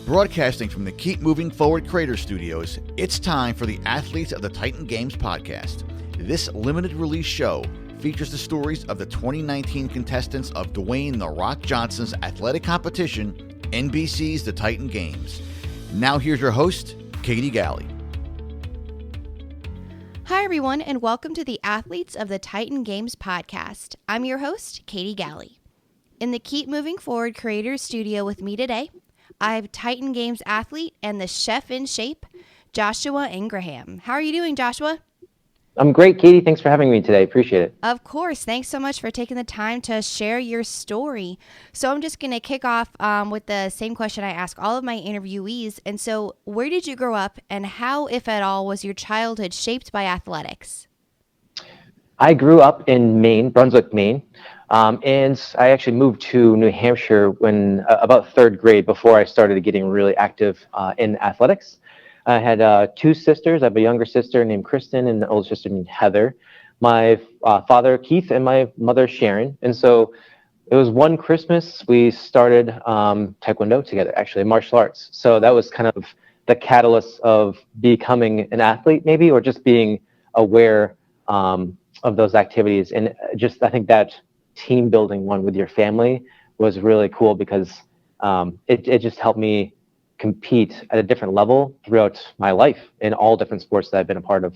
Broadcasting from the Keep Moving Forward Creator Studios, it's time for the Athletes of the Titan Games podcast. This limited release show features the stories of the 2019 contestants of Dwayne "The Rock" Johnson's athletic competition, NBC's The Titan Games. Now here's your host, Katie Galley. Hi, everyone, and welcome to the Athletes of the Titan Games podcast. I'm your host, Katie Galley. In the Keep Moving Forward Creators Studio with me today, I have Titan Games athlete and the chef in shape, Joshua Ingraham. How are you doing, Joshua? I'm great, Katie. Thanks for having me today. Appreciate it. Of course. Thanks so much for taking the time to share your story. So I'm just going to kick off with the same question I ask all of my interviewees. And so where did you grow up, and how, if at all, was your childhood shaped by athletics? I grew up in Maine, Brunswick, Maine. And I actually moved to New Hampshire when about third grade, before I started getting really active in athletics. I had two sisters. I have a younger sister named Kristen and an older sister named Heather. My father, Keith, and my mother, Sharon. And so it was one Christmas we started Taekwondo together, actually, martial arts. So that was kind of the catalyst of becoming an athlete, maybe, or just being aware of those activities. And just, I think that team building one with your family was really cool, because it just helped me compete at a different level throughout my life in all different sports that I've been a part of.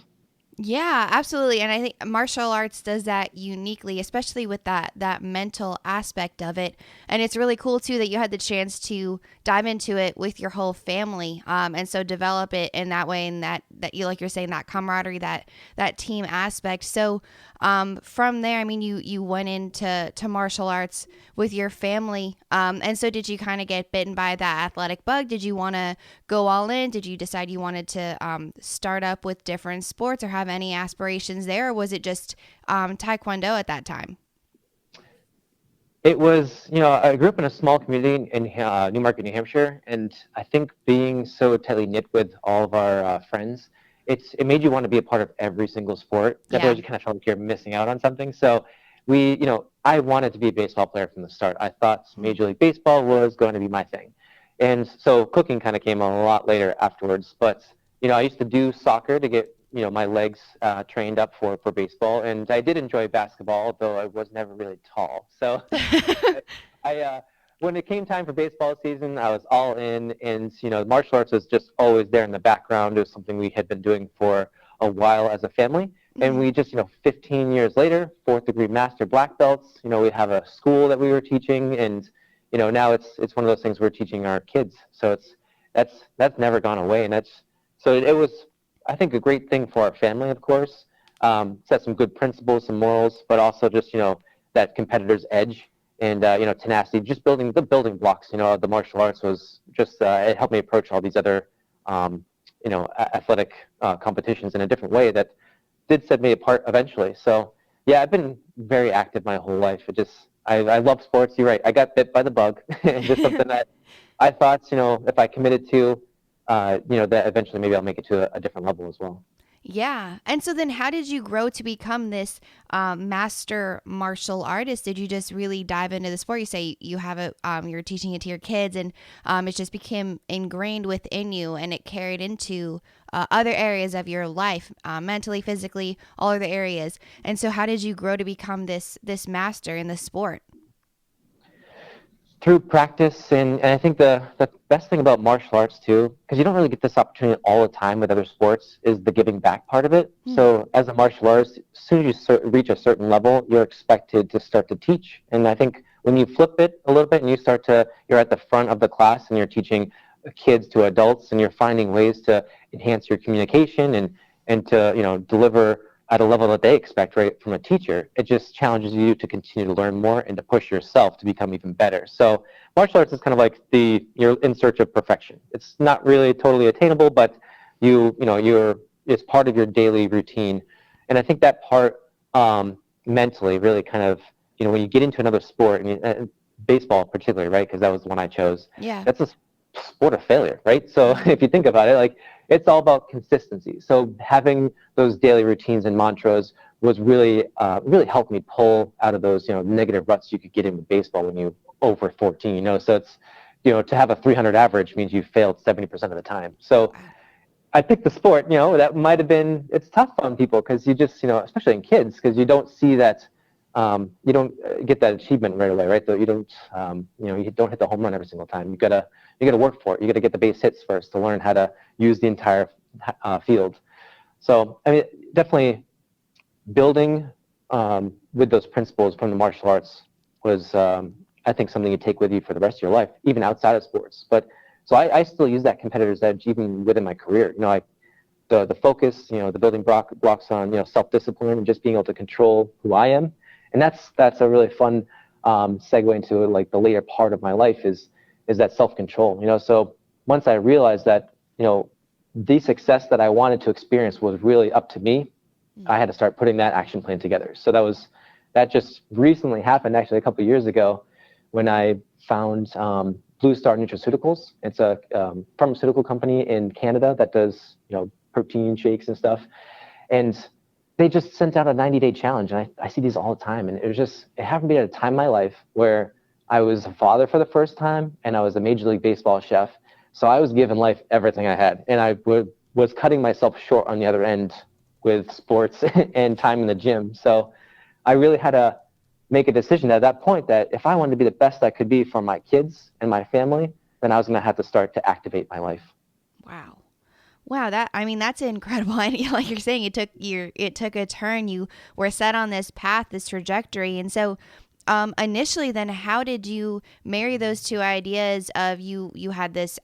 Yeah, absolutely. And I think martial arts does that uniquely, especially with that mental aspect of it. And it's really cool, too, that you had the chance to dive into it with your whole family. And so develop it in that way, and that you, like you're saying, that camaraderie, that team aspect. So from there, I mean, you went into martial arts with your family. And so did you kind of get bitten by that athletic bug? Did you want to go all in? Did you decide you wanted to start up with different sports, or have any aspirations there? Or was it just Taekwondo at that time? It was, I grew up in a small community in Newmarket, New Hampshire, and I think being so tightly knit with all of our friends, it made you want to be a part of every single sport. Yeah. Otherwise, you kind of felt like you're missing out on something. So I wanted to be a baseball player from the start. I thought Major League Baseball was going to be my thing. And so cooking kind of came a lot later afterwards. But, I used to do soccer to get, my legs trained up for baseball. And I did enjoy basketball, though I was never really tall. So when it came time for baseball season, I was all in. And, martial arts was just always there in the background. It was something we had been doing for a while as a family. And we just, 15 years later, 4th degree master black belts, we have a school that we were teaching, and, now it's one of those things we're teaching our kids. So that's never gone away. And so it was, I think, a great thing for our family, of course. Set some good principles, some morals, but also just, that competitor's edge and, tenacity, just building the building blocks, the martial arts was just, it helped me approach all these other, athletic competitions in a different way that did set me apart eventually. So yeah, I've been very active my whole life. I love sports. You're right. I got bit by the bug. Just something that I thought, if I committed to, that eventually maybe I'll make it to a different level as well. Yeah. And so then how did you grow to become this master martial artist? Did you just really dive into the sport? You say you have it, you're teaching it to your kids, and it just became ingrained within you, and it carried into other areas of your life, mentally, physically, all other areas. And so how did you grow to become this master in the sport? Through practice, and I think the best thing about martial arts too, because you don't really get this opportunity all the time with other sports, is the giving back part of it. So as a martial artist, as soon as you reach a certain level, you're expected to start to teach. And I think when you flip it a little bit and you're at the front of the class and you're teaching kids to adults, and you're finding ways to enhance your communication and to deliver at a level that they expect, right, from a teacher, it just challenges you to continue to learn more and to push yourself to become even better. So martial arts is kind of like you're in search of perfection. It's not really totally attainable, but it's part of your daily routine. And I think that part mentally really kind of, when you get into another sport, and baseball particularly, right, because that was the one I chose. Yeah. That's a sport of failure, right? So if you think about it, it's all about consistency. So having those daily routines and mantras was really helped me pull out of those negative ruts you could get in with baseball when you over 14. So it's to have a 300 average means you failed 70% of the time. So I picked the sport, that might have been, it's tough on people because you just, especially in kids, because you don't see that, you don't get that achievement right away, right? So you don't, you don't hit the home run every single time. You gotta work for it. You gotta get the base hits first to learn how to use the entire field. So, I mean, definitely building with those principles from the martial arts was, I think, something you take with you for the rest of your life, even outside of sports. But so I still use that competitor's edge even within my career. The focus, the building blocks on self-discipline and just being able to control who I am, and that's a really fun segue into like the later part of my life is that self-control. So once I realized that the success that I wanted to experience was really up to me, I had to start putting that action plan together. So that just recently happened, actually a couple of years ago, when I found Blue Star Nutraceuticals. It's a pharmaceutical company in Canada that does protein shakes and stuff, and they just sent out a 90-day challenge, and I see these all the time, and it happened to be at a time in my life where I was a father for the first time, and I was a Major League Baseball chef, so I was giving life everything I had, and I was cutting myself short on the other end with sports and time in the gym. So I really had to make a decision at that point that if I wanted to be the best I could be for my kids and my family, then I was going to have to start to activate my life. Wow, that's incredible. And like you're saying, it took a turn. You were set on this path, this trajectory. And so initially then, how did you marry those two ideas of you had this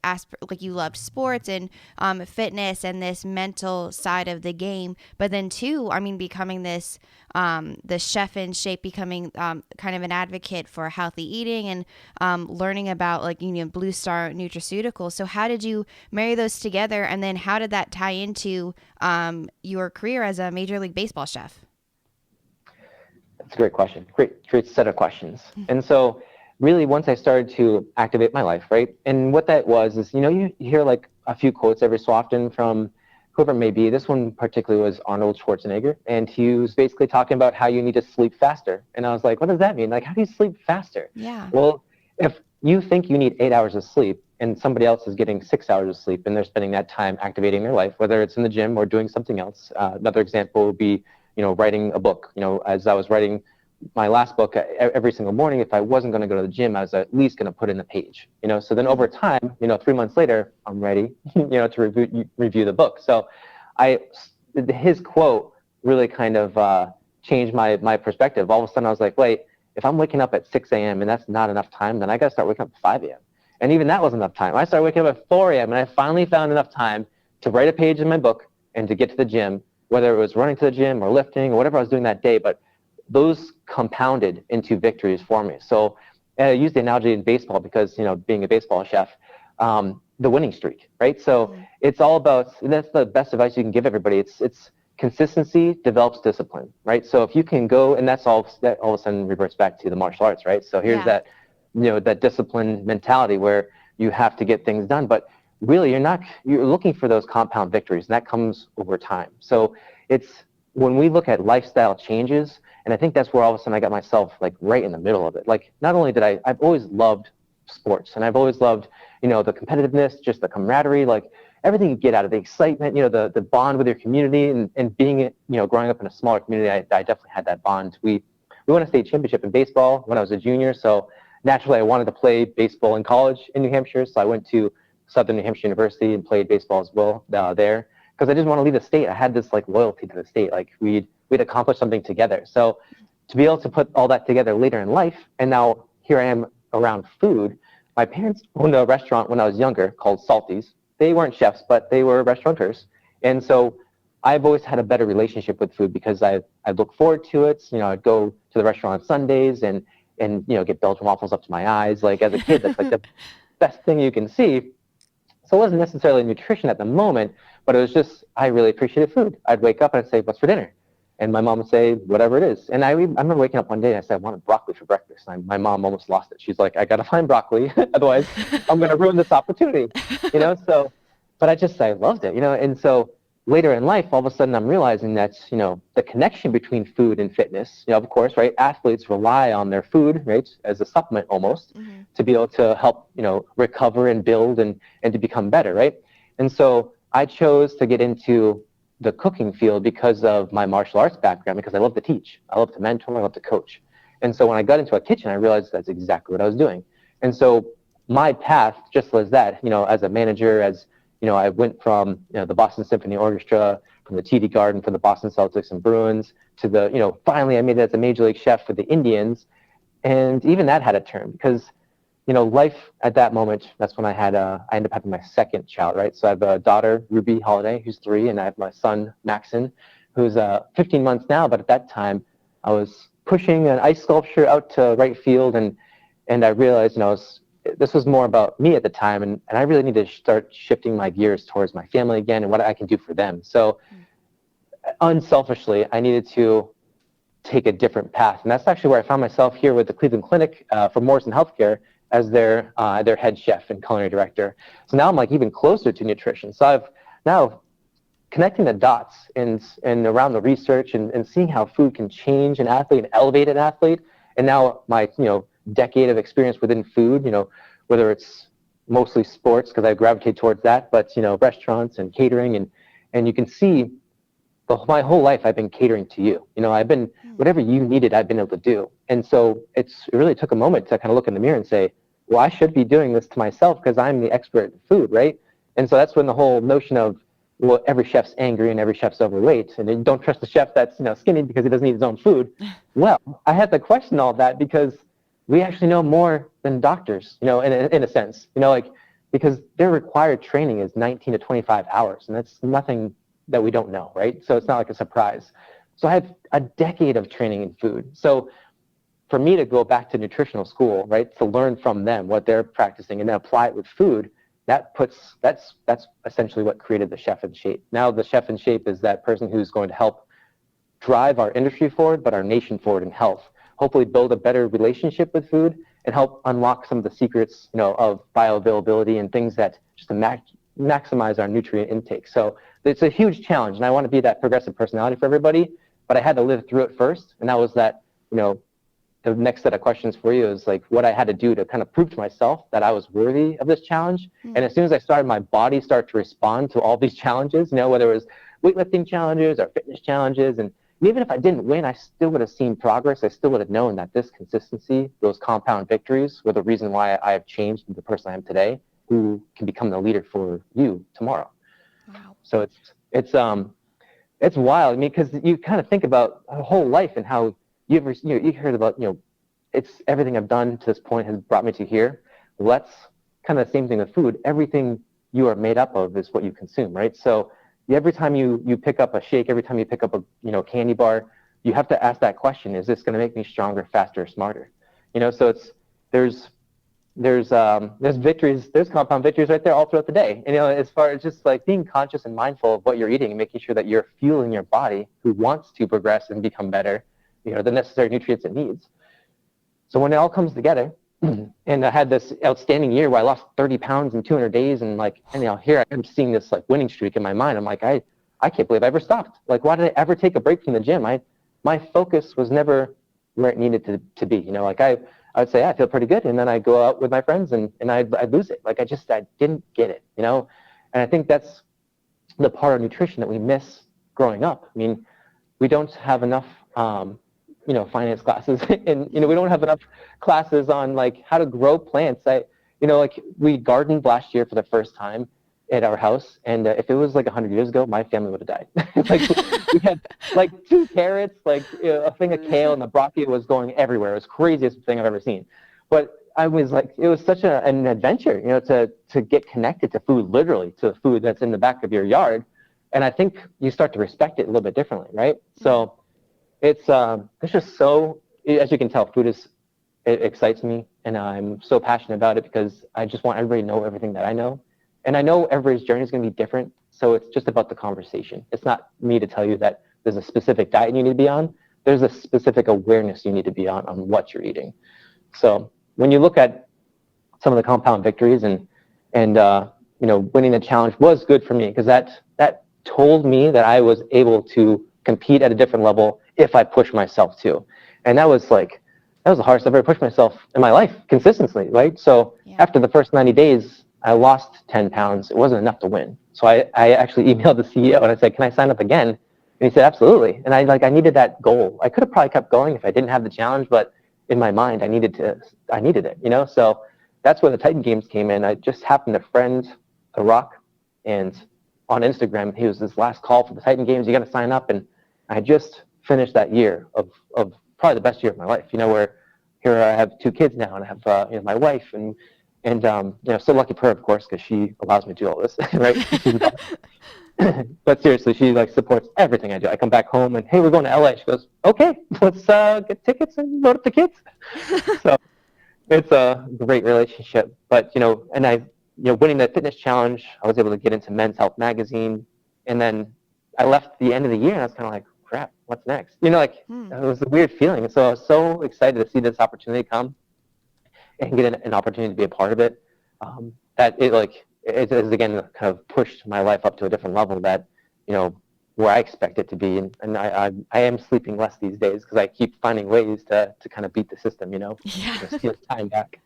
like you loved sports and fitness and this mental side of the game, but then becoming this the chef in shape, becoming kind of an advocate for healthy eating and learning about Blue Star Nutraceuticals. So how did you marry those together, and then how did that tie into your career as a Major League Baseball chef? That's a great question. Great set of questions. And so really once I started to activate my life, right? And what that was is, you hear like a few quotes every so often from whoever it may be. This one particularly was Arnold Schwarzenegger, and he was basically talking about how you need to sleep faster. And I was like, what does that mean? Like, how do you sleep faster? Yeah. Well, if you think you need 8 hours of sleep and somebody else is getting 6 hours of sleep and they're spending that time activating their life, whether it's in the gym or doing something else. Another example would be writing a book. As I was writing my last book, every single morning, if I wasn't going to go to the gym, I was at least going to put in a page. So then over time, 3 months later, I'm ready, to review the book. So his quote really kind of changed my perspective. All of a sudden, I was like, wait, if I'm waking up at 6 a.m. and that's not enough time, then I got to start waking up at 5 a.m. And even that wasn't enough time. I started waking up at 4 a.m. and I finally found enough time to write a page in my book and to get to the gym, whether it was running to the gym or lifting or whatever I was doing that day. But those compounded into victories for me. So I use the analogy in baseball because, being a baseball chef, the winning streak, right? So it's all about, and that's the best advice you can give everybody. It's consistency develops discipline, right? So if you can go, and that all of a sudden reverts back to the martial arts, right? So here's that, that discipline mentality where you have to get things done, but really you're looking for those compound victories, and that comes over time. So it's when we look at lifestyle changes, and I think that's where all of a sudden I got myself like right in the middle of it. Like, not only did I've always loved sports, and I've always loved, the competitiveness, just the camaraderie, like everything you get out of the excitement, the bond with your community, and being, growing up in a smaller community, I definitely had that bond. We won a state championship in baseball when I was a junior, so naturally I wanted to play baseball in college in New Hampshire, so I went to Southern New Hampshire University and played baseball as well there, because I didn't want to leave the state. I had this like loyalty to the state, like we'd accomplished something together. So to be able to put all that together later in life, and now here I am around food. My parents owned a restaurant when I was younger called Salty's. They weren't chefs, but they were restaurateurs. And so I've always had a better relationship with food because I look forward to it. I'd go to the restaurant on Sundays and get Belgian waffles up to my eyes. Like as a kid, that's like the best thing you can see. So it wasn't necessarily nutrition at the moment, but it was just, I really appreciated food. I'd wake up and I'd say, what's for dinner? And my mom would say, whatever it is. And I remember waking up one day and I said, I wanted broccoli for breakfast. And my mom almost lost it. She's like, I got to find broccoli. Otherwise, I'm going to ruin this opportunity. So, but I loved it, And so later in life, all of a sudden I'm realizing that, the connection between food and fitness, of course, right? Athletes rely on their food, right, as a supplement almost, to be able to help, recover and build and to become better, right? And so I chose to get into the cooking field because of my martial arts background, because I love to teach, I love to mentor, I love to coach. And so when I got into a kitchen, I realized that's exactly what I was doing. And so my path just was that, as a manager, as I went from the Boston Symphony Orchestra, from the TD Garden for the Boston Celtics and Bruins, to the finally I made it as a major league chef for the Indians, and even that had a turn because life at that moment. That's when I ended up having my second child, right? So I have a daughter, Ruby Holiday, who's 3, and I have my son Maxon, who's 15 months now. But at that time, I was pushing an ice sculpture out to right field, and I realized this was more about me at the time, and I really need to start shifting my gears towards my family again and what I can do for them. So unselfishly, I needed to take a different path. And that's actually where I found myself here with the Cleveland Clinic for Morrison Healthcare as their head chef and culinary director. So now I'm like even closer to nutrition. So I've now connecting the dots and around the research and seeing how food can change an athlete and elevate an athlete. And now my, decade of experience within food, whether it's mostly sports because I gravitate towards that, but, restaurants and catering and you can see my whole life I've been catering to you. I've been, whatever you needed, I've been able to do. And so it really took a moment to kind of look in the mirror and say, well, I should be doing this to myself because I'm the expert in food, right? And so that's when the whole notion of, well, every chef's angry and every chef's overweight, and you don't trust the chef that's skinny because he doesn't eat his own food. Well, I had to question all that because we actually know more than doctors, in a sense, because their required training is 19 to 25 hours, and that's nothing that we don't know, right? So it's not like a surprise. So I have a decade of training in food. So for me to go back to nutritional school, right, to learn from them what they're practicing and then apply it with food, that's essentially what created the Chef in Shape. Now the Chef in Shape is that person who's going to help drive our industry forward, but our nation forward in health. Hopefully build a better relationship with food and help unlock some of the secrets, of bioavailability and things that just to maximize our nutrient intake. So it's a huge challenge, and I want to be that progressive personality for everybody, but I had to live through it first, and that was that, the next set of questions for you is like what I had to do to kind of prove to myself that I was worthy of this challenge. And as soon as I started, my body started to respond to all these challenges, whether it was weightlifting challenges or fitness challenges. And even if I didn't win, I still would have seen progress. I still would have known that this consistency, those compound victories were the reason why I have changed into the person I am today, who can become the leader for you tomorrow. Wow. So it's wild. I mean, because you kind of think about a whole life and how you heard about, it's everything I've done to this point has brought me to here. Well, that's kind of the same thing with food. Everything you are made up of is what you consume, right? So every time you pick up a shake, every time you pick up a candy bar, you have to ask that question: is this going to make me stronger, faster, smarter? So there's victories, there's compound victories right there all throughout the day. And, as far as just like being conscious and mindful of what you're eating and making sure that you're fueling your body, who wants to progress and become better, the necessary nutrients it needs. So when it all comes together, and I had this outstanding year where I lost 30 pounds in 200 days, and here I am seeing this like winning streak in my mind. I'm like, I can't believe I ever stopped. Like, why did I ever take a break from the gym? My focus was never where it needed to be. I would say, I feel pretty good, and then I'd go out with my friends and I'd lose it. Like I didn't get it, And I think that's the part of nutrition that we miss growing up. I mean, we don't have enough finance classes, and we don't have enough classes on like how to grow plants. We gardened last year for the first time at our house, and if it was like 100 years ago, my family would have died. Like we had like 2 carrots, like a thing of kale, and the broccoli was going everywhere. It was the craziest thing I've ever seen. But I was like, it was such an adventure, to get connected to food, literally to the food that's in the back of your yard. And I think you start to respect it a little bit differently, right? So it's just so, as you can tell, it excites me, and I'm so passionate about it because I just want everybody to know everything that I know. And I know everybody's journey is going to be different, so it's just about the conversation. It's not me to tell you that there's a specific diet you need to be on. There's a specific awareness you need to be on what you're eating. So when you look at some of the compound victories and winning the challenge was good for me because that told me that I was able to compete at a different level if I push myself too. And that was the hardest I've ever pushed myself in my life consistently, right? So Yeah. after the first 90 days, I lost 10 pounds. It wasn't enough to win. So I actually emailed the CEO and I said, can I sign up again? And he said, absolutely. And I needed that goal. I could have probably kept going if I didn't have the challenge, but in my mind, I needed it, you know? So that's where the Titan Games came in. I just happened to friend The Rock, and on Instagram, he was this last call for the Titan Games. You got to sign up. And I just finished that year of probably the best year of my life, you know, where here I have 2 kids now and I have, you know, my wife and you know, so lucky for her, of course, because she allows me to do all this, right? But seriously, she like supports everything I do. I come back home and, hey, we're going to LA. She goes, okay, let's get tickets and load up the kids. So it's a great relationship. But, you know, and winning the fitness challenge, I was able to get into Men's Health magazine. And then I left the end of the year and I was kind of like, crap, what's next? You know, like it was a weird feeling. And so I was so excited to see this opportunity come and get an opportunity to be a part of it. That it has again kind of pushed my life up to a different level that, you know, where I expect it to be. And I am sleeping less these days because I keep finding ways to kind of beat the system, you know, to steal time back.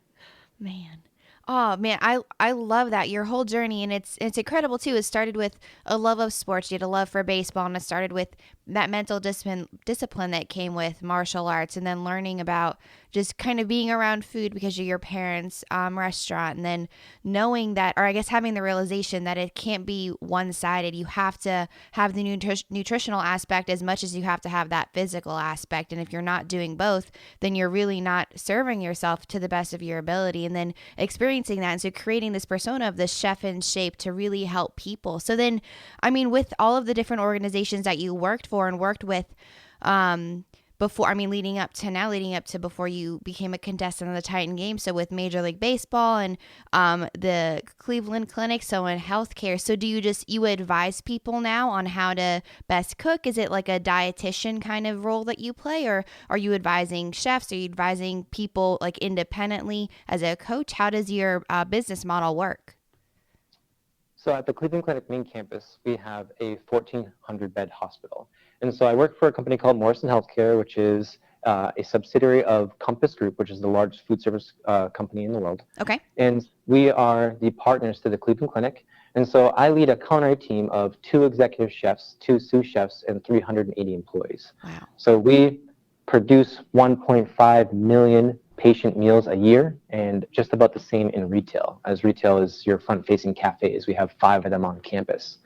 Man. Oh man, I love that, your whole journey, and it's incredible too. It started with a love of sports. You had a love for baseball, and it started with that mental discipline that came with martial arts, and then learning about just kind of being around food because of your parents' restaurant, and then knowing that, or I guess having the realization that it can't be one-sided. You have to have the nutritional aspect as much as you have to have that physical aspect, and if you're not doing both, then you're really not serving yourself to the best of your ability, and then experiencing that, and so creating this persona of the chef in shape to really help people. So then, I mean, with all of the different organizations that you worked for and worked with, before, I mean, leading up to before you became a contestant on the Titan Games. So with Major League Baseball and the Cleveland Clinic, so in healthcare. So do you advise people now on how to best cook? Is it like a dietitian kind of role that you play, or are you advising chefs? Are you advising people like independently as a coach? How does your business model work? So at the Cleveland Clinic main campus, we have a 1,400-bed hospital. And so I work for a company called Morrison Healthcare, which is a subsidiary of Compass Group, which is the largest food service company in the world. Okay. And we are the partners to the Cleveland Clinic. And so I lead a culinary team of 2 executive chefs, 2 sous chefs, and 380 employees. Wow. So we produce 1.5 million patient meals a year, and just about the same in retail, as retail is your front-facing cafes. We have 5 of them on campus.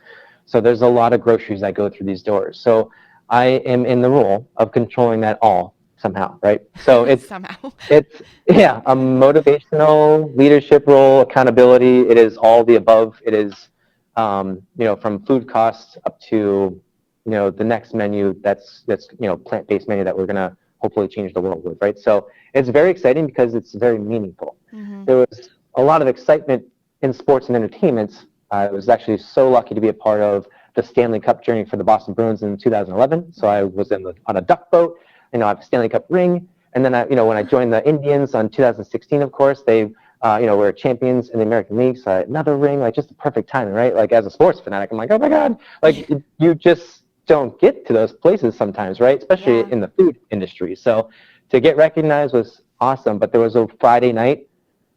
So there's a lot of groceries that go through these doors. So I am in the role of controlling that all somehow, right? So it's somehow. it's a motivational leadership role, accountability. It is all the above. It is you know, from food costs up to, you know, the next menu that's you know, plant-based menu that we're gonna hopefully change the world with, right? So it's very exciting because it's very meaningful. Mm-hmm. There was a lot of excitement in sports and entertainment. I was actually so lucky to be a part of the Stanley Cup journey for the Boston Bruins in 2011. So I was on a duck boat. You know, I have a Stanley Cup ring. And then, you know, when I joined the Indians in 2016, of course, they, you know, were champions in the American League. So I had another ring, like just the perfect timing, right? Like as a sports fanatic, I'm like, oh my God, like you just don't get to those places sometimes, right? Especially in the food industry. So to get recognized was awesome. But there was a Friday night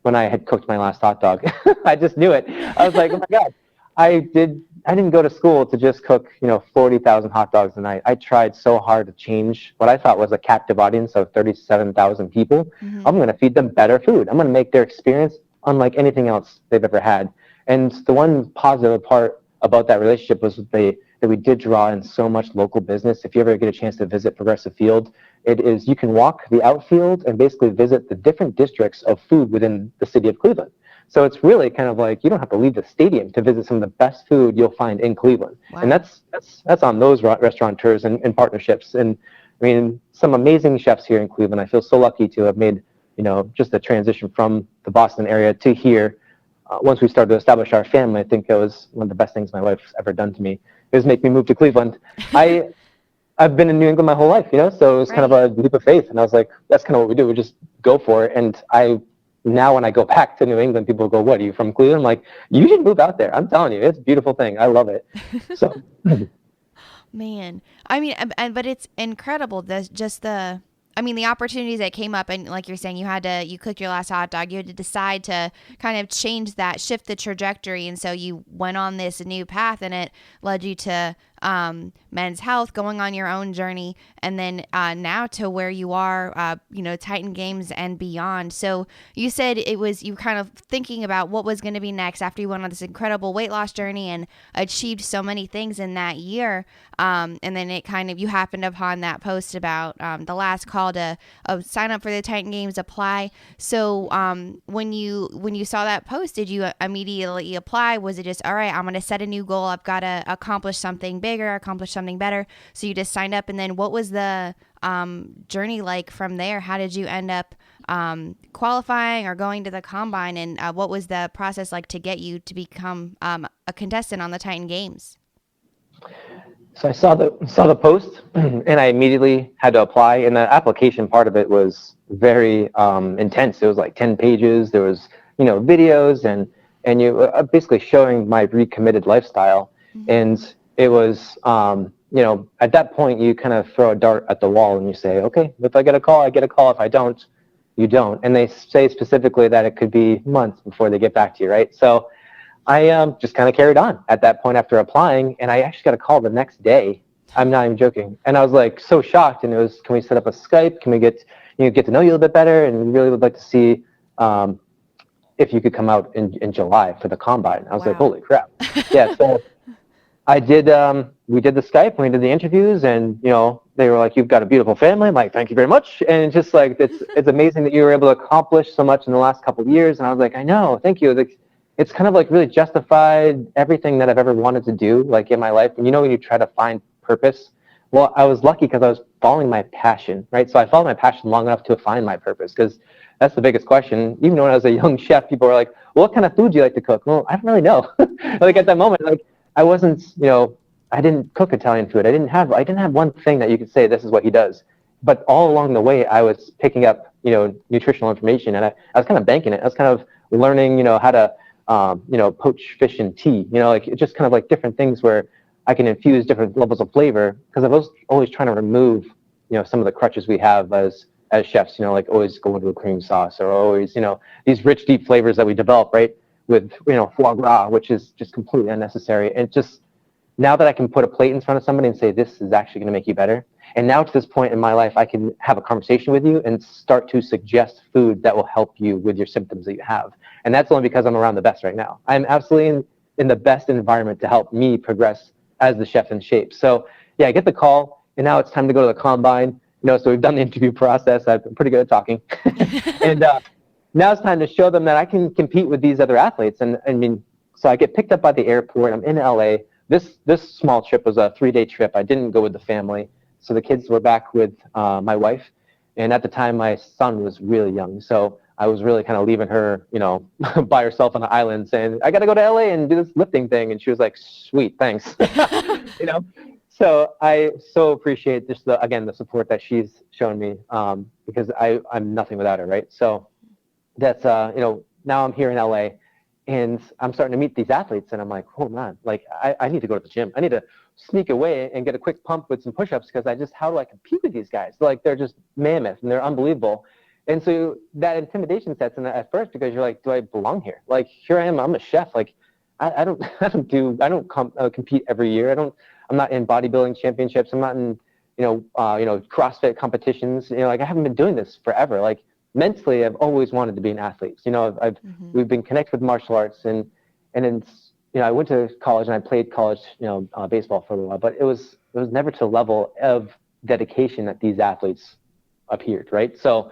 when I had cooked my last hot dog. I just knew it. I was like, oh my God, I didn't go to school to just cook, you know, 40,000 hot dogs a night. I tried so hard to change what I thought was a captive audience of 37,000 people. Mm-hmm. I'm going to feed them better food. I'm going to make their experience unlike anything else they've ever had. And the one positive part about that relationship was that we did draw in so much local business. If you ever get a chance to visit Progressive Field, it is, you can walk the outfield and basically visit the different districts of food within the city of Cleveland. So it's really kind of like you don't have to leave the stadium to visit some of the best food you'll find in Cleveland. Wow. And that's on those restaurateurs and partnerships. And I mean, some amazing chefs here in Cleveland. I feel so lucky to have made, you know, just a transition from the Boston area to here. Once we started to establish our family, I think it was one of the best things my wife's ever done to me, is make me move to Cleveland. I've been in New England my whole life, you know, so it was kind of a leap of faith. And I was like, that's kind of what we do. We just go for it. And I now when I go back to New England, people go, "What, are you from Cleveland?" I'm like, you should move out there. I'm telling you, it's a beautiful thing. I love it. So Man, I mean, but it's incredible. I mean, the opportunities that came up, and like you're saying, you cooked your last hot dog. You had to decide to kind of change that, shift the trajectory, and so you went on this new path, and it led you to Men's Health, going on your own journey, and then now to where you are, Titan Games and beyond. So you said you kind of thinking about what was going to be next after you went on this incredible weight loss journey and achieved so many things in that year. And then you happened upon that post about the last call to sign up for the Titan Games, apply. So when you saw that post, did you immediately apply? Was it just, all right, I'm going to set a new goal. I've got to accomplish something bigger, accomplish something better. So you just signed up. And then what was the journey like from there? How did you end up qualifying or going to the combine? And what was the process like to get you to become a contestant on the Titan Games? So I saw the post, and I immediately had to apply. And the application part of it was very intense. It was like 10 pages. There was videos and you basically showing my recommitted lifestyle. Mm-hmm. And it was at that point you kind of throw a dart at the wall and you say, okay, if I get a call, I get a call. If I don't, you don't. And they say specifically that it could be months before they get back to you, right? So I just kind of carried on at that point after applying, and I actually got a call the next day. I'm not even joking. And I was like so shocked, and it was, can we set up a Skype? Can we get to know you a little bit better? And we really would like to see if you could come out in July for the combine. I was like, holy crap. Yeah, so I did, we did the Skype, we did the interviews, and they were like, you've got a beautiful family. I'm like, thank you very much. And just like, it's amazing that you were able to accomplish so much in the last couple of years. And I was like, I know, thank you. It's kind of like really justified everything that I've ever wanted to do, like in my life. And when you try to find purpose, well, I was lucky because I was following my passion, right? So I followed my passion long enough to find my purpose, because that's the biggest question. Even when I was a young chef, people were like, well, what kind of food do you like to cook? Well, I don't really know. Like at that moment, like I wasn't, I didn't cook Italian food. I didn't have one thing that you could say, this is what he does. But all along the way, I was picking up, nutritional information, and I was kind of banking it. I was kind of learning, how to, poach fish in tea, like it's just kind of like different things where I can infuse different levels of flavor, because I was always trying to remove, some of the crutches we have as chefs, like always going to a cream sauce, or always, these rich, deep flavors that we develop, right, with, foie gras, which is just completely unnecessary. And just now that I can put a plate in front of somebody and say, this is actually going to make you better. And now to this point in my life, I can have a conversation with you and start to suggest food that will help you with your symptoms that you have. And that's only because I'm around the best right now. I'm absolutely in the best environment to help me progress as the chef in shape. So yeah, I get the call, and now it's time to go to the combine. So we've done the interview process. I've been pretty good at talking. And now it's time to show them that I can compete with these other athletes. And I mean, so I get picked up by the airport. I'm in LA. This small trip was a 3-day trip. I didn't go with the family. So the kids were back with my wife. And at the time, my son was really young. So I was really kind of leaving her, by herself on an island, saying, I got to go to LA and do this lifting thing. And she was like, sweet, thanks. So I so appreciate just the support that she's shown me, because I'm nothing without her, right? So that's, now I'm here in LA, and I'm starting to meet these athletes, and I'm like, oh man, like I need to go to the gym. I need to sneak away and get a quick pump with some push-ups, because how do I compete with these guys? Like, they're just mammoth and they're unbelievable. And so that intimidation sets in at first, because you're like, do I belong here? Like, here I am, I'm a chef. Like, I don't compete every year. I'm not in bodybuilding championships. I'm not in, CrossFit competitions. Like, I haven't been doing this forever. Like, mentally, I've always wanted to be an athlete. We've been connected with martial arts, and it's, I went to college and I played college, baseball for a while, but it was never to the level of dedication that these athletes appeared, right? So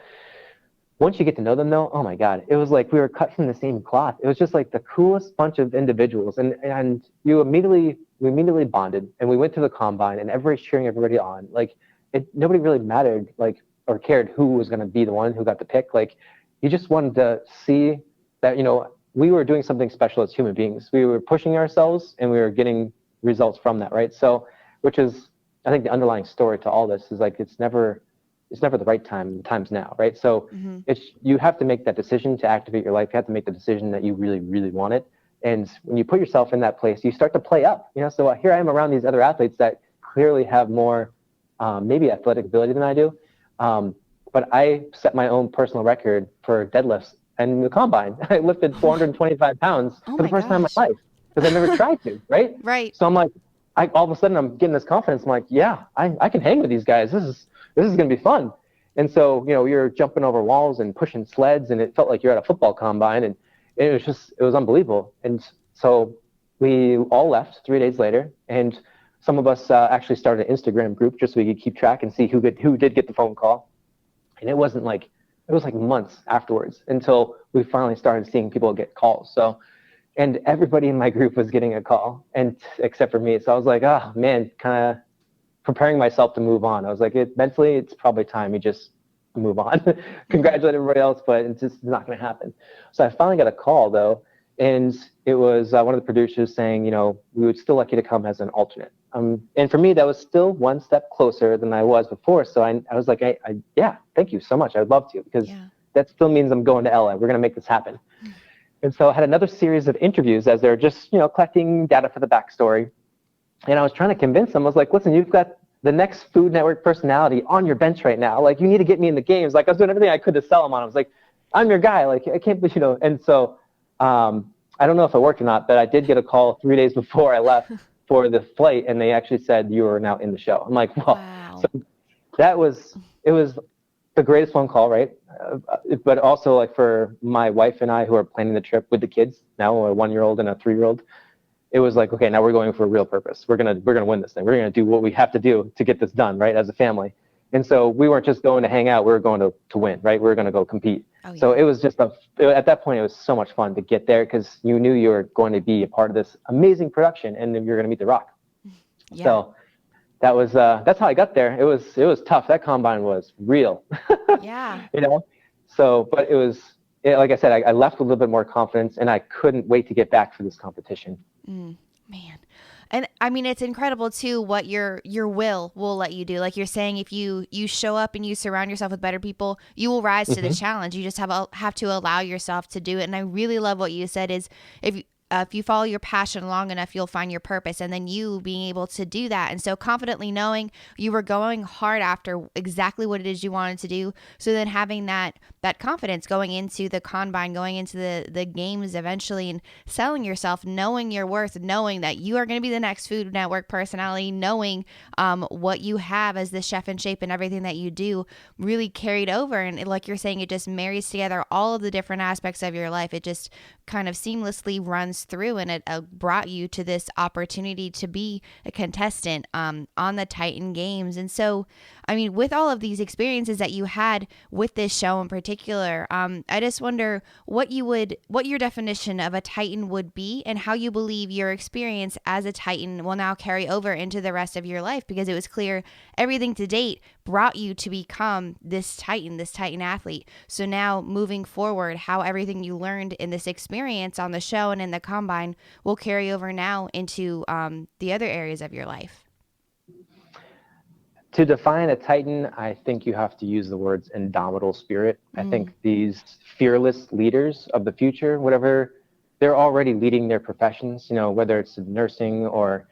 once you get to know them, though, oh my God, it was like we were cut from the same cloth. It was just like the coolest bunch of individuals, and we immediately bonded, and we went to the combine, and everybody's cheering everybody on. Like, nobody really mattered, like, or cared who was going to be the one who got the pick. Like, you just wanted to see that, we were doing something special as human beings. We were pushing ourselves, and we were getting results from that, right? So, which is, I think, the underlying story to all this is, like, it's never it's never the right time. The time's now, right? So Mm-hmm. you have to make that decision to activate your life. You have to make the decision that you really, really want it. And when you put yourself in that place, you start to play up. So here I am around these other athletes that clearly have more maybe athletic ability than I do. But I set my own personal record for deadlifts and the combine. I lifted 425 pounds Oh for the my first time in gosh. my life because I've never tried to, right? Right. So I'm like, all of a sudden I'm getting this confidence. I'm like, yeah, I can hang with these guys. This is going to be fun. And so, you're jumping over walls and pushing sleds, and it felt like you're at a football combine, and it was unbelievable. And so we all left 3 days later, and some of us actually started an Instagram group just so we could keep track and see who did get the phone call. And it was like months afterwards until we finally started seeing people get calls. So, and everybody in my group was getting a call, and except for me. So I was like, oh man, kind of preparing myself to move on. I was like, mentally, it's probably time you just move on. Congratulate everybody else, but it's just not going to happen. So I finally got a call though, and it was one of the producers saying, we would still like you to come as an alternate. And for me, that was still one step closer than I was before. So I was like, yeah, thank you so much. I'd love to, because that still means I'm going to LA. We're going to make this happen. And so I had another series of interviews as they're just, collecting data for the backstory. And I was trying to convince them. I was like, listen, you've got the next Food Network personality on your bench right now. Like, you need to get me in the games. Like, I was doing everything I could to sell them on. I was like, I'm your guy. Like, I can't believe, And so I don't know if it worked or not, but I did get a call 3 days before I left for the flight, and they actually said, you are now in the show. I'm like, well, Wow. So it was the greatest phone call, right? But also, like, for my wife and I who are planning the trip with the kids now, a 1-year-old and a 3-year-old, it was like, okay, now we're going for a real purpose. We're gonna win this thing. We're gonna do what we have to do to get this done, right, as a family. And so we weren't just going to hang out. We were going to win, right? We were going to go compete. Oh, yeah. So it was just at that point, it was so much fun to get there, because you knew you were going to be a part of this amazing production, and you're going to meet The Rock. Yeah. So that was that's how I got there. It was tough. That combine was real. Yeah. So, but it was, like I said, I left with a little bit more confidence, and I couldn't wait to get back for this competition. Man. And I mean, it's incredible too what your will let you do. Like you're saying, if you show up and you surround yourself with better people, you will rise to the challenge. You just have to allow yourself to do it. And I really love what you said is, if you follow your passion long enough, you'll find your purpose, and then you being able to do that. And so confidently knowing you were going hard after exactly what it is you wanted to do. So then having that confidence going into the combine, going into the games eventually, and selling yourself, knowing your worth, knowing that you are going to be the next Food Network personality, knowing what you have as the chef in shape and everything that you do really carried over. And like you're saying, it just marries together all of the different aspects of your life. It just kind of seamlessly runs through, and it brought you to this opportunity to be a contestant on the Titan Games. And so, I mean, with all of these experiences that you had with this show in particular, I just wonder what your definition of a Titan would be, and how you believe your experience as a Titan will now carry over into the rest of your life, because it was clear everything to date brought you to become this Titan athlete. So now moving forward, how everything you learned in this experience on the show and in the combine will carry over now into the other areas of your life. To define a Titan, I think you have to use the words indomitable spirit. I think these fearless leaders of the future, whatever, they're already leading their professions, whether it's in nursing or,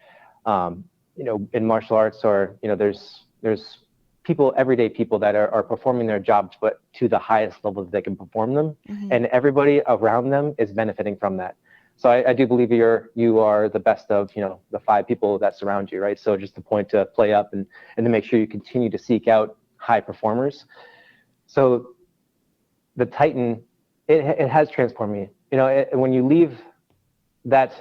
in martial arts, or, there's people, everyday people that are performing their jobs, but to the highest level that they can perform them. And everybody around them is benefiting from that. So I do believe you are the best of, the 5 people that surround you, right? So just the point to play up and to make sure you continue to seek out high performers. So the Titan, it has transformed me. When you leave that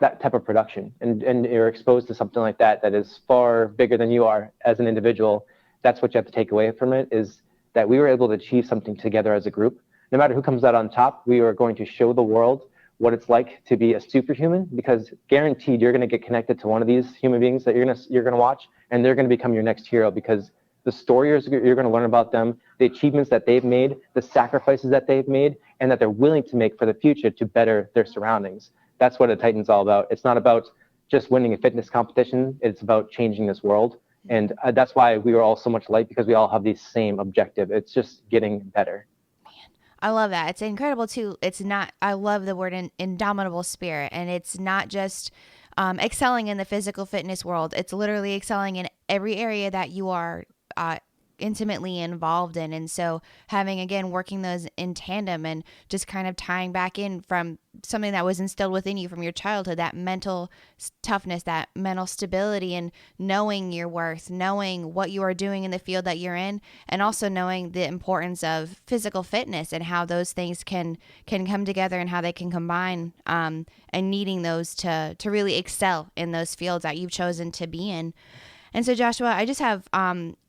type of production and you're exposed to something like that is far bigger than you are as an individual, that's what you have to take away from it, is that we were able to achieve something together as a group. No matter who comes out on top, we are going to show the world what it's like to be a superhuman, because guaranteed you're going to get connected to one of these human beings that you're going to watch, and they're going to become your next hero, because the story you're going to learn about them, the achievements that they've made, the sacrifices that they've made, and that they're willing to make for the future to better their surroundings. That's what a Titan's all about. It's not about just winning a fitness competition. It's about changing this world. And that's why we are all so much alike, because we all have the same objective. It's just getting better. I love that. It's incredible too. It's not, I love the word indomitable spirit. And it's not just excelling in the physical fitness world. It's literally excelling in every area that you are intimately involved in. And so having, again, working those in tandem and just kind of tying back in from something that was instilled within you from your childhood, that mental toughness, that mental stability, and knowing your worth, knowing what you are doing in the field that you're in, and also knowing the importance of physical fitness and how those things can come together and how they can combine, and needing those to really excel in those fields that you've chosen to be in. And so, Joshua, I just have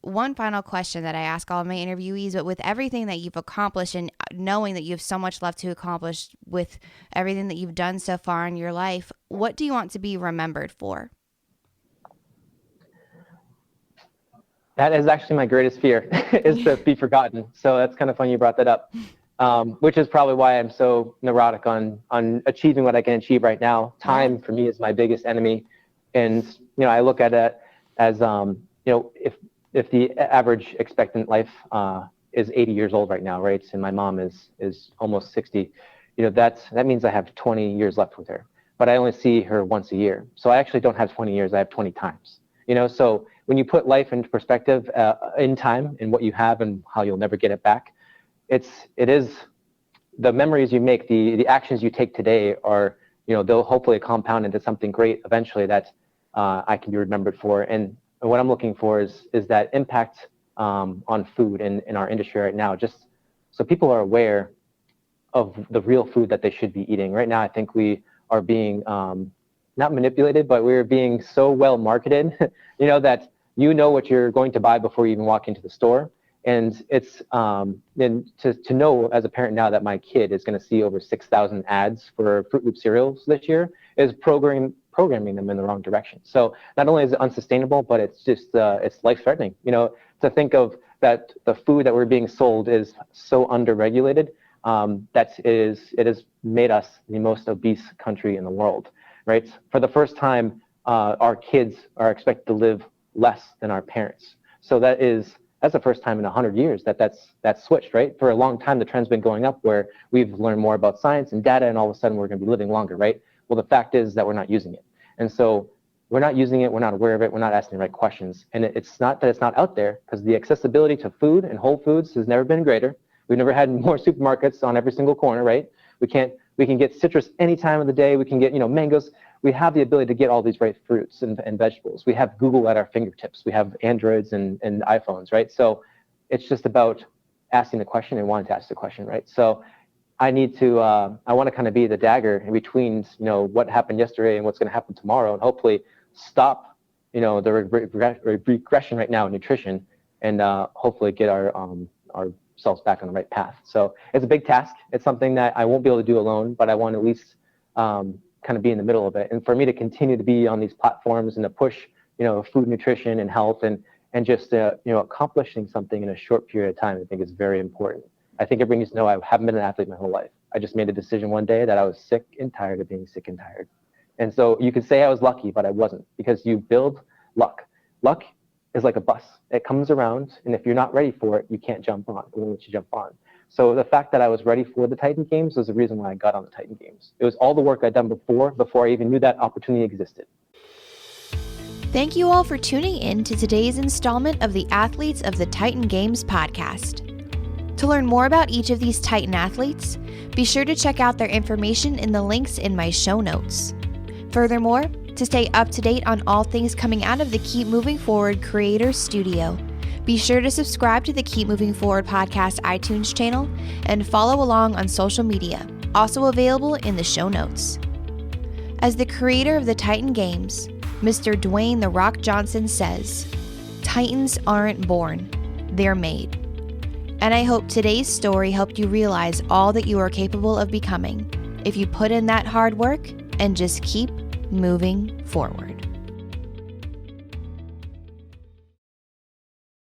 one final question that I ask all of my interviewees, but with everything that you've accomplished and knowing that you have so much left to accomplish with everything that you've done so far in your life, what do you want to be remembered for? That is actually my greatest fear, is to be forgotten. So that's kind of funny you brought that up, which is probably why I'm so neurotic on achieving what I can achieve right now. Time for me is my biggest enemy. And, I look at it as, if the average expectant life is 80 years old right now, right? And my mom is almost 60, that means I have 20 years left with her, but I only see her once a year. So I actually don't have 20 years, I have 20 times, so when you put life into perspective in time and what you have and how you'll never get it back, it is the memories you make, the actions you take today are, they'll hopefully compound into something great eventually that I can be remembered for. And what I'm looking for is that impact on food in our industry right now, just so people are aware of the real food that they should be eating. Right now, I think we are being not manipulated, but we're being so well marketed, that what you're going to buy before you even walk into the store. And it's and to know as a parent now that my kid is going to see over 6,000 ads for Fruit Loop cereals this year is programming them in the wrong direction. So not only is it unsustainable, but it's just it's life-threatening. To think of that the food that we're being sold is so underregulated that it has made us the most obese country in the world. Right? For the first time, our kids are expected to live less than our parents. So that's the first time in 100 years that's switched, right? For a long time, the trend's been going up where we've learned more about science and data, and all of a sudden we're going to be living longer, right? Well, the fact is that we're not using it. And so we're not using it, we're not aware of it, we're not asking the right questions. And it's not that it's not out there, because the accessibility to food and whole foods has never been greater. We've never had more supermarkets on every single corner, right? We can get citrus any time of the day. We can get, mangoes. We have the ability to get all these right fruits and vegetables. We have Google at our fingertips. We have Androids and iPhones, right? So it's just about asking the question and wanting to ask the question, right? So I want to kind of be the dagger in between, what happened yesterday and what's going to happen tomorrow, and hopefully stop, the regression right now in nutrition, and hopefully get ourselves back on the right path. So it's a big task. It's something that I won't be able to do alone, but I want to at least kind of be in the middle of it. And for me to continue to be on these platforms and to push, food, nutrition, and health, and just, accomplishing something in a short period of time, I think is very important. I think everybody needs to know I haven't been an athlete my whole life. I just made a decision one day that I was sick and tired of being sick and tired. And so you could say I was lucky, but I wasn't, because you build luck. Luck is like a bus. It comes around, and if you're not ready for it, you can't jump on. It won't let you jump on. So the fact that I was ready for the Titan Games was the reason why I got on the Titan Games. It was all the work I'd done before I even knew that opportunity existed. Thank you all for tuning in to today's installment of the Athletes of the Titan Games podcast. To learn more about each of these Titan athletes, be sure to check out their information in the links in my show notes. Furthermore, to stay up to date on all things coming out of the Keep Moving Forward Creators Studio, be sure to subscribe to the Keep Moving Forward podcast iTunes channel and follow along on social media, also available in the show notes. As the creator of the Titan Games, Mr. Dwayne "The Rock" Johnson says, "Titans aren't born, they're made." And I hope today's story helped you realize all that you are capable of becoming if you put in that hard work and just keep moving forward.